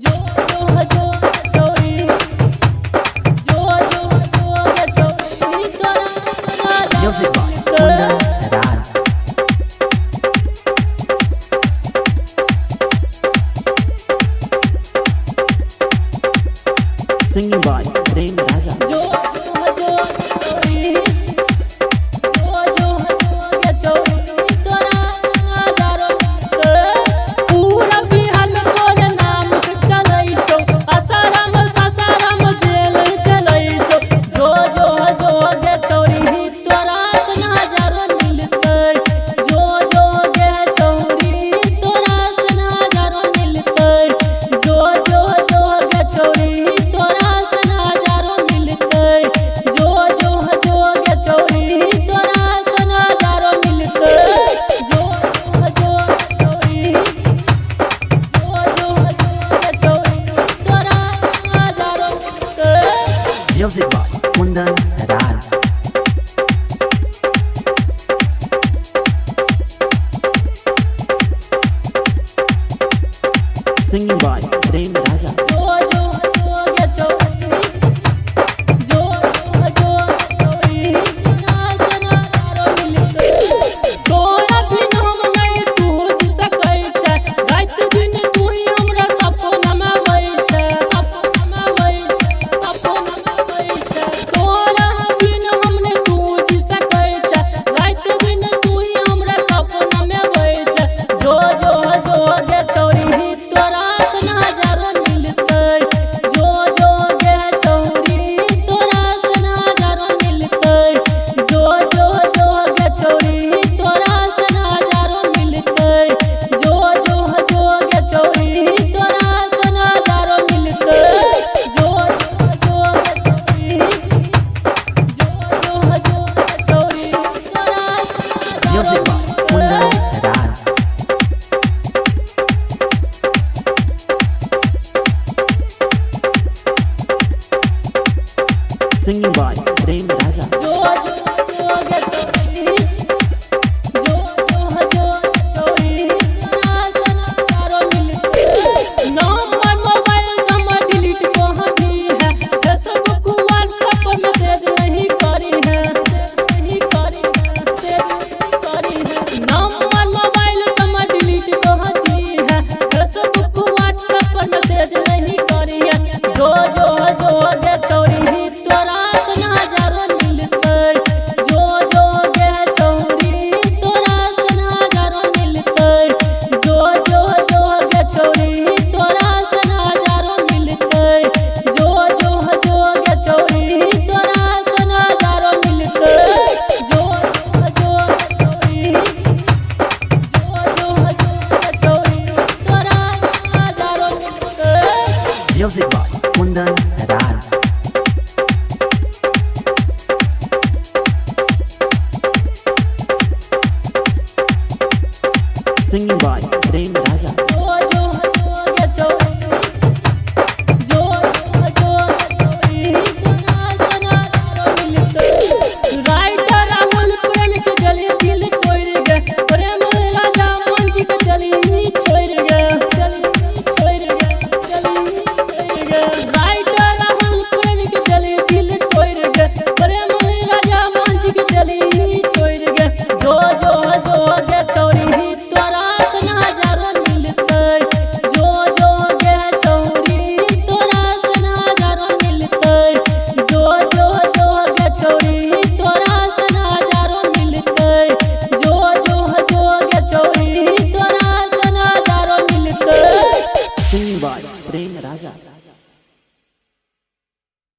जो जो जो चोरी जो जो जो चोरी तोरा Music by Kundan Raj. Singing by Prem Raja. जो जो चोरी जो जो चोरी तोरा हजारों पूरा बिहार में तोर नाम चलै छौ आसाराम सासाराम जेल चलै छौ जो जो जो चोरी तोरा हजारों मिलतै जो जो चोरी तोरा हजारों मिलतै जो जो जो चोरी तोरा हजारों मिलतै जो जो जो चोरी तोरा हजारों मिलतै जो जो चोरी जो जो चोरी तोरा हजारों मिलतै। Music by Kundan Raj. Singing by Prem Raja. जो जो चोरी जो जो चोरी तोरा हजारों मिलतै तोरा बिन हम नहीं तुझ सकै छै रात दिन तू ही हमरा सपना में आबै छै सपना में आबै छै सपना में आबै छै तोरा बिन हम नहीं तुझ सकै छै रात दिन तू ही हमरा सपना में आबै छै जो जो जो चोरी तोरा हजारों मिलतै जो जो चोरी तोरा हजारों मिलतै जो जो जो चोरी तोरा हजारों मिलतै जो जो जो चोरी तोरा हजारों मिलतै जो जो चोरी जो जो चोरी तोरा Music by Kundan Raj. Singing by Prem Raja. जो जो चोरी जो जो चोरी तोरा हजारों मिलतै नंबर मोबाइल नंबर डिलीट कहाँ दी है फेसबुक व्हाट्सएप पर मैसेज नहीं करी है नहीं करी है मैसेज नहीं करी है नंबर मोबाइल नंबर डिलीट कहाँ दी है फेसबुक व्हाट्सएप पर मैसेज नहीं करी है जो जो जो चोरी तोरा हजारों मिलतै जो जो चोरी तोरा हजारों मिलतै जो जो जो चोरी तोरा हजारों मिलतै जो जो जो चोरी तोरा हजारों मिलतै जो जो चोरी जो जो चोरी तोरा हजारों मिलतै। Music by